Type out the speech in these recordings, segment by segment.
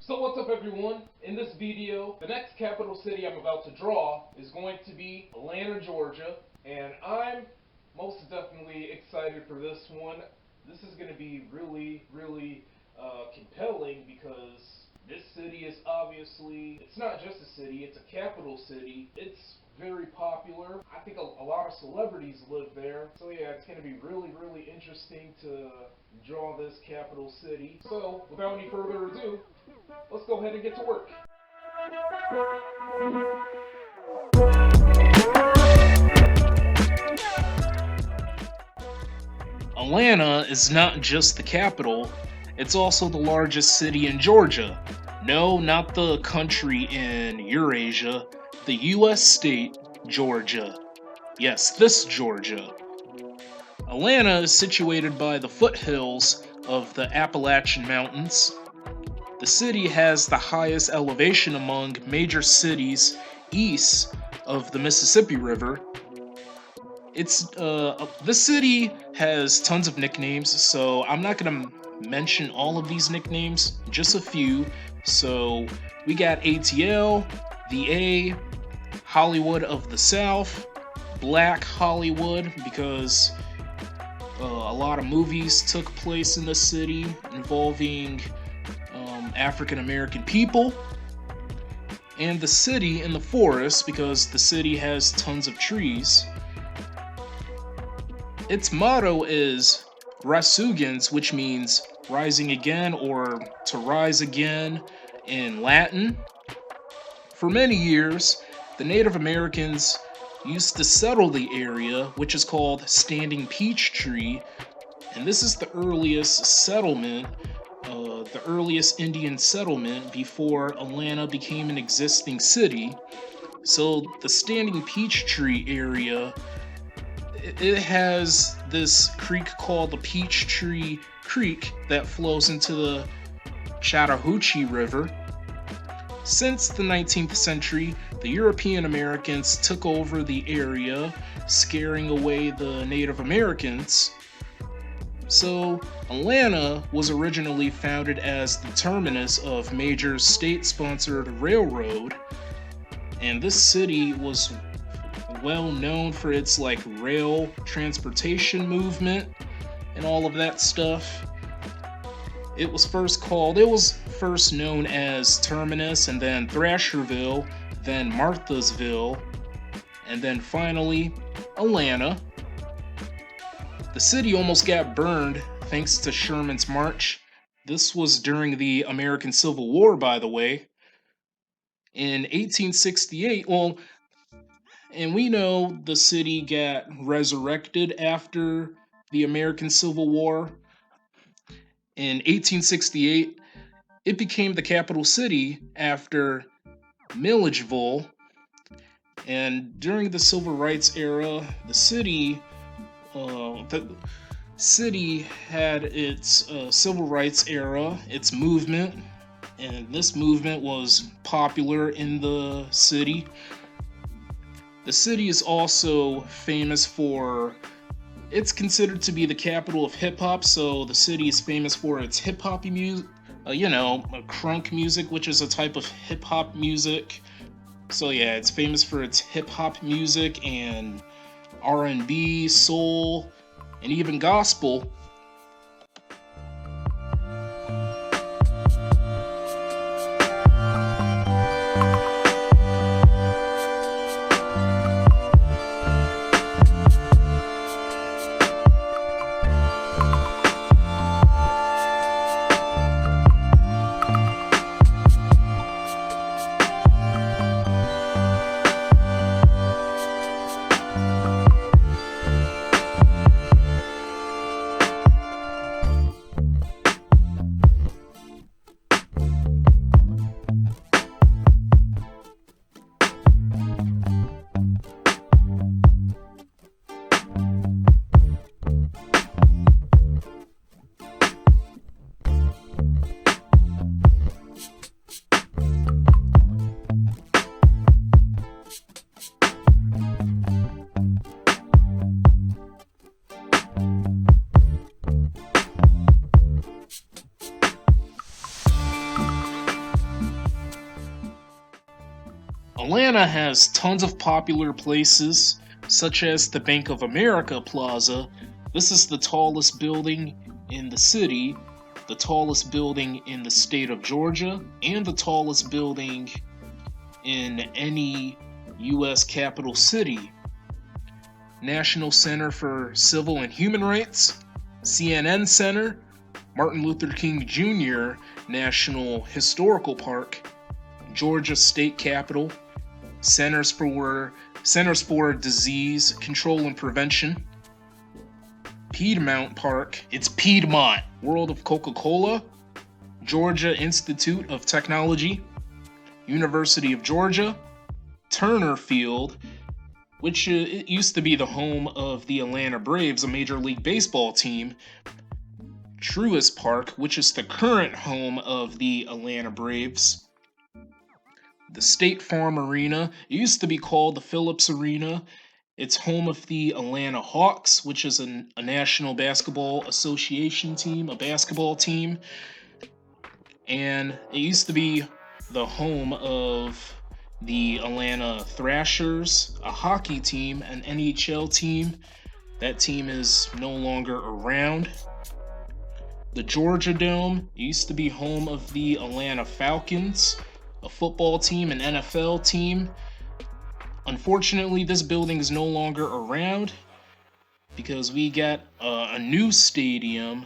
So what's up everyone? In this video, the next capital city I'm about to draw is going to be Atlanta, Georgia, and I'm most definitely excited for this one. This is going to be really compelling because this city is obviously, it's not just a city, it's a capital city. It's very popular. I think a lot of celebrities live there. So yeah, it's going to be really interesting to draw this capital city. So without any further ado, let's go ahead and get to work. Atlanta is not just the capital, it's also the largest city in Georgia. No, not the country in Eurasia, the US state, Georgia. Yes, this Georgia. Atlanta is situated by the foothills of the Appalachian Mountains. The city has the highest elevation among major cities east of the Mississippi River. This city has tons of nicknames, so I'm not gonna mention all of these nicknames, just a few. So we got ATL, the A, Hollywood of the South, Black Hollywood, because a lot of movies took place in the city involving African American people, and the city in the forest, because the city has tons of trees. Its motto is Resurgens, which means rising again or to rise again in Latin. For many years, the Native Americans used to settle the area, which is called Standing Peach Tree, and this is the earliest settlement, the earliest Indian settlement before Atlanta became an existing city. So the Standing Peach Tree area, it has this creek called the Peachtree Creek that flows into the Chattahoochee River. Since the 19th century, the European Americans took over the area, scaring away the Native Americans. So, Atlanta was originally founded as the terminus of major state-sponsored railroad, and this city was well known for its rail transportation movement and all of that stuff. It was first known as Terminus, and then Thrasherville, then Marthasville, and then finally Atlanta. The city almost got burned thanks to Sherman's March. This was during the American Civil War, by the way. In 1868, and we know the city got resurrected after the American Civil War. In 1868, it became the capital city after Milledgeville. And during the Civil Rights era, the city had its Civil Rights era, its movement, and this movement was popular in the city. The city is also famous for, it's considered to be the capital of hip-hop, so the city is famous for its hip-hop music, crunk music, which is a type of hip-hop music. So yeah, it's famous for its hip-hop music and R&B, soul, and even gospel. Atlanta has tons of popular places, such as the Bank of America Plaza. This is the tallest building in the city, the tallest building in the state of Georgia, and the tallest building in any U.S. capital city. National Center for Civil and Human Rights, CNN Center, Martin Luther King Jr. National Historical Park, Georgia State Capitol, Centers for Disease Control and Prevention, Piedmont Park, it's Piedmont, World of Coca-Cola, Georgia Institute of Technology, University of Georgia, Turner Field, which it used to be the home of the Atlanta Braves, a Major League Baseball team, Truist Park, which is the current home of the Atlanta Braves, the State Farm Arena, it used to be called the Phillips Arena. It's home of the Atlanta Hawks, which is a National Basketball Association team, a basketball team. And it used to be the home of the Atlanta Thrashers, a hockey team, an NHL team. That team is no longer around. The Georgia Dome used to be home of the Atlanta Falcons, a football team, an NFL team. Unfortunately, this building is no longer around because we got a new stadium,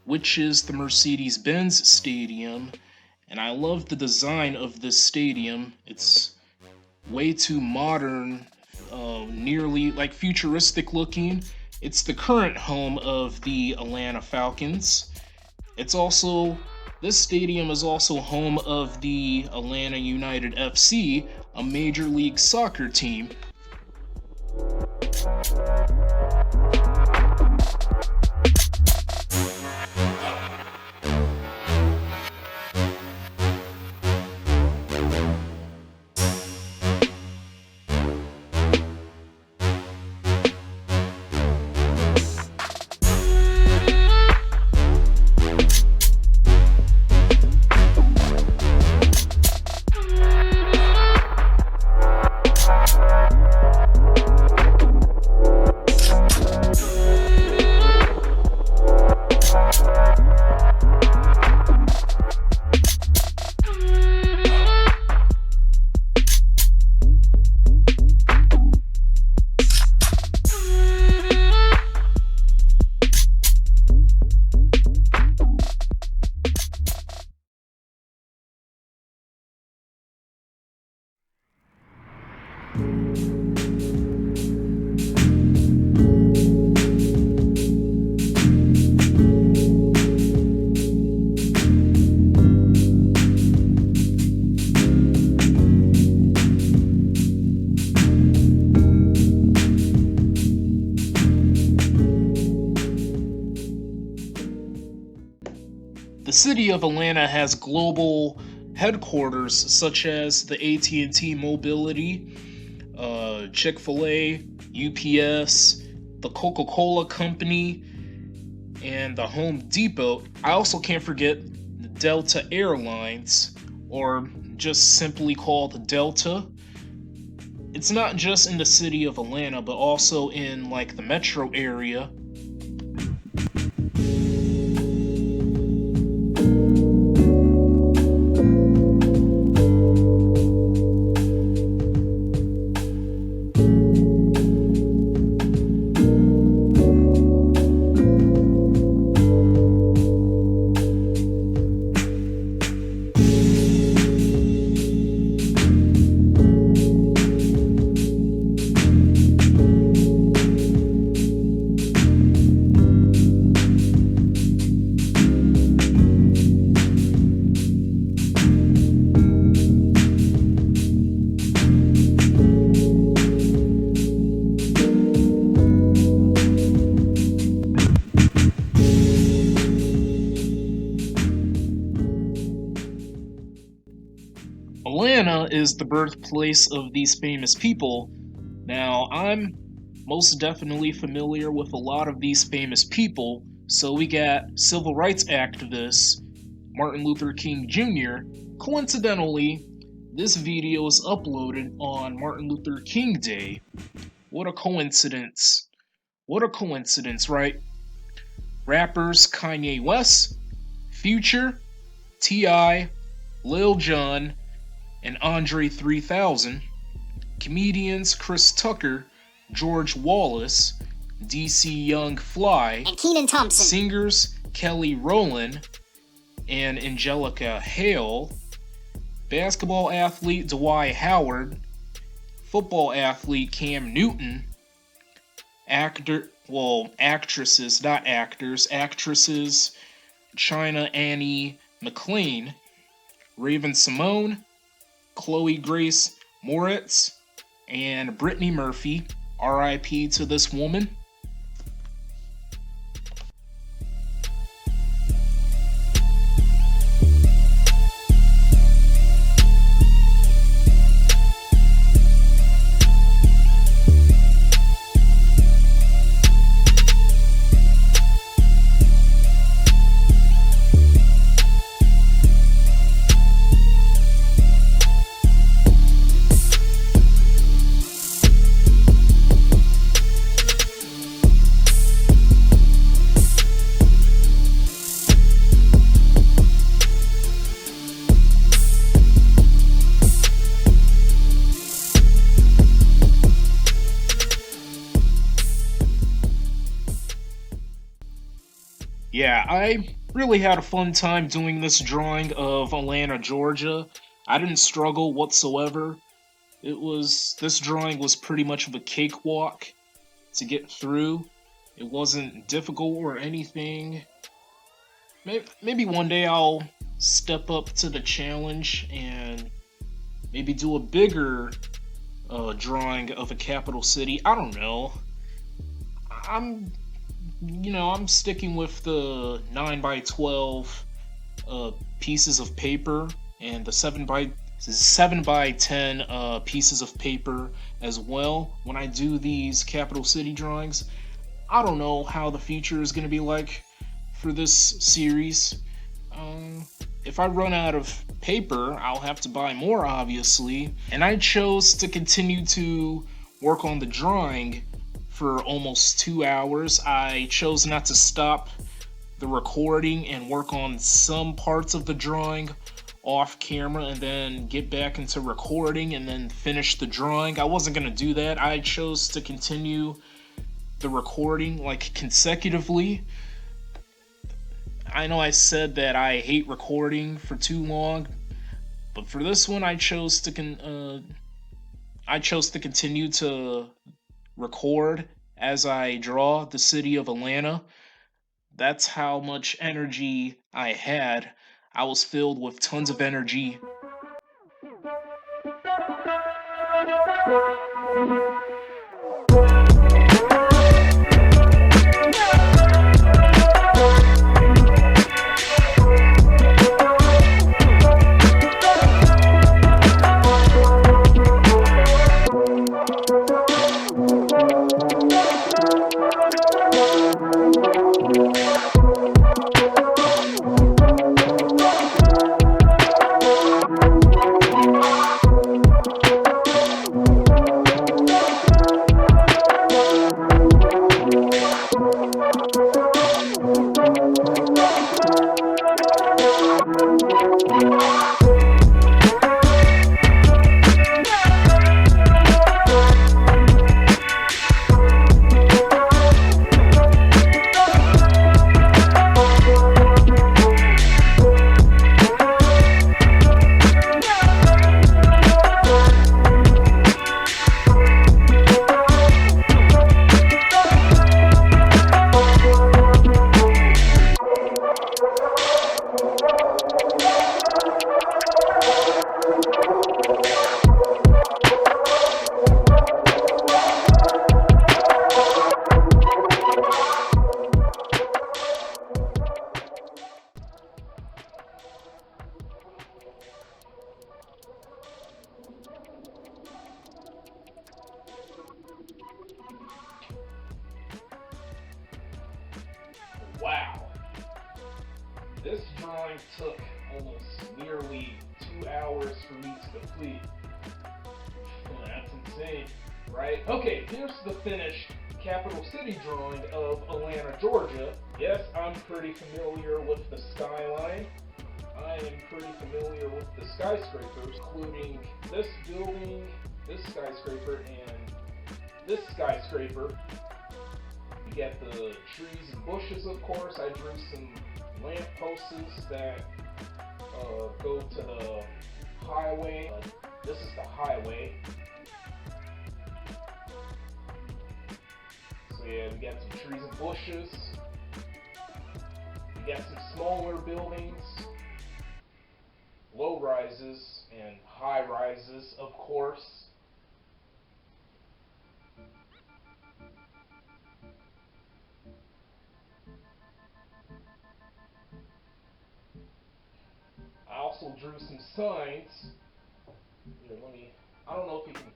which is the Mercedes-Benz Stadium. And I love the design of this stadium. It's way too modern, nearly like futuristic looking. It's the current home of the Atlanta Falcons. This stadium is also home of the Atlanta United FC, a Major League Soccer team. The city of Atlanta has global headquarters such as the AT&T Mobility, Chick-fil-A, UPS, the Coca-Cola Company, and the Home Depot. I also can't forget the Delta Airlines, or just simply called Delta. It's not just in the city of Atlanta, but also in like the metro area. Atlanta is the birthplace of these famous people. Now, I'm most definitely familiar with a lot of these famous people. So we got civil rights activist Martin Luther King Jr. Coincidentally, This video was uploaded on Martin Luther King Day. What a coincidence. What a coincidence, right? Rappers Kanye West, Future, T.I., Lil Jon, and Andre 3000. Comedians Chris Tucker, George Wallace, DC Young Fly, and Kenan Thompson. Singers Kelly Rowland and Angelica Hale. Basketball athlete Dwight Howard. Football athlete Cam Newton. Actresses, not actors, actresses China Annie McLean, Raven Simone, Chloe Grace Moritz, and Brittany Murphy. RIP to this woman. Yeah, I really had a fun time doing this drawing of Atlanta, Georgia. I didn't struggle whatsoever. This drawing was pretty much of a cakewalk to get through. It wasn't difficult or anything. Maybe one day I'll step up to the challenge and maybe do a bigger drawing of a capital city. I don't know. I'm sticking with the 9x12 pieces of paper and the 7x10 pieces of paper as well when I do these capital city drawings. I don't know how the future is going to be like for this series. If I run out of paper, I'll have to buy more, obviously. And I chose to continue to work on the drawing for almost 2 hours. I chose not to stop the recording and work on some parts of the drawing off camera and then get back into recording and then finish the drawing. I wasn't going to do that. I chose to continue the recording like consecutively. I know I said that I hate recording for too long, but for this one I chose to continue to record as I draw the city of Atlanta. That's how much energy I had. I was filled with tons of energy. Wow. This drawing took almost nearly 2 hours for me to complete. That's insane, right? Okay, here's the finished capital city drawing of Atlanta, Georgia. Yes, I'm pretty familiar with the skyline. I am pretty familiar with the skyscrapers, including this building, this skyscraper, and this skyscraper. You get the trees and bushes, of course. I drew some lamp posts that go to the highway. This is the highway. So yeah, we got some trees and bushes. We got some smaller buildings, low rises and high rises, of course. I also drew some signs. Here, I don't know if you can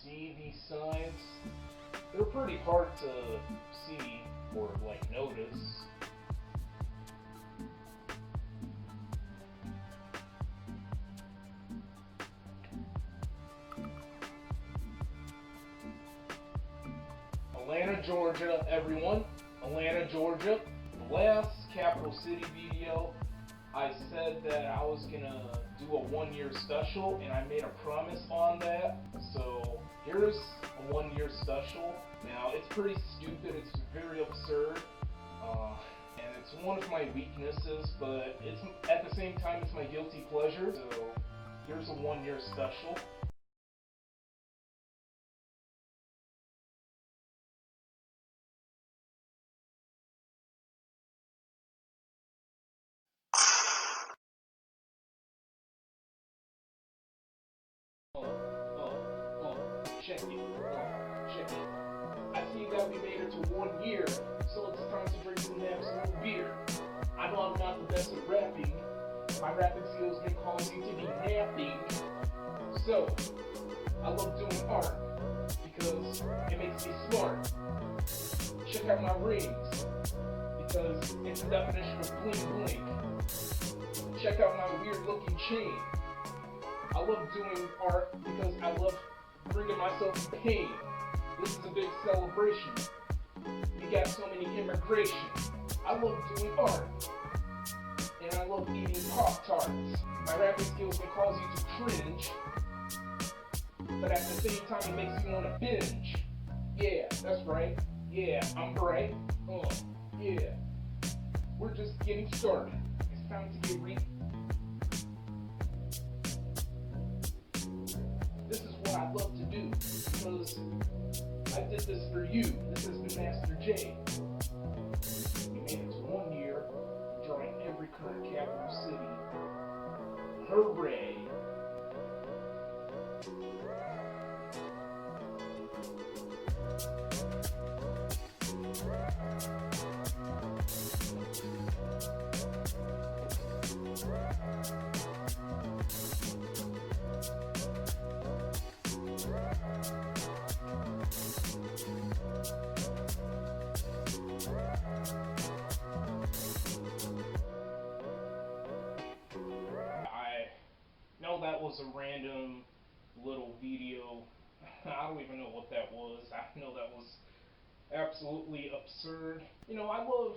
see these signs. They're pretty hard to see or like notice. Atlanta, Georgia, everyone. Atlanta, Georgia. The last capital city video, I said that I was gonna do a 1-year special, and I made a promise on that. So here's a 1-year special. Now it's pretty stupid. It's very absurd, and it's one of my weaknesses. But it's at the same time it's my guilty pleasure. So here's a 1-year special. Check it. Check it. I see that we made it to 1 year, so it's time to drink some absolute beer. I know I'm not the best at rapping. My rapping skills may cause you to be napping. So, I love doing art because it makes me smart. Check out my rings because it's the definition of bling bling. Check out my weird looking chain. I love doing art because I love bringing myself pain. This is a big celebration. We got so many immigration. I love doing art. And I love eating Pop-Tarts. My rapping skills can cause you to cringe, but at the same time it makes you want to binge. Yeah, that's right. Yeah, I'm right. Yeah. We're just getting started. It's time to get This is what I love to do because I did this for you. This has been Master J. We made it to 1 year, drawing every current capital city. Hooray! That was a random little video. I don't even know what that was. I know that was absolutely absurd. You know, I love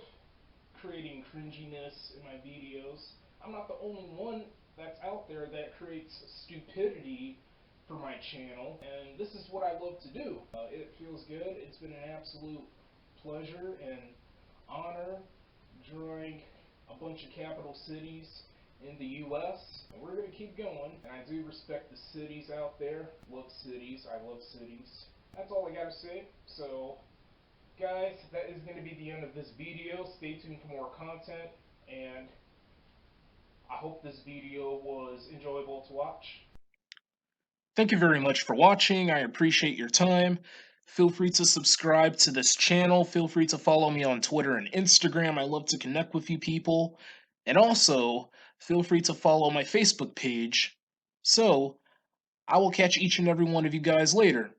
creating cringiness in my videos. I'm not the only one that's out there that creates stupidity for my channel, and this is what I love to do. It feels good. It's been an absolute pleasure and honor drawing a bunch of capital cities in the U.S. And we're going to keep going. And I do respect the cities out there. Love cities. I love cities. That's all I got to say. So, guys, that is going to be the end of this video. Stay tuned for more content. And I hope this video was enjoyable to watch. Thank you very much for watching. I appreciate your time. Feel free to subscribe to this channel. Feel free to follow me on Twitter and Instagram. I love to connect with you people. And also, feel free to follow my Facebook page. So, I will catch each and every one of you guys later.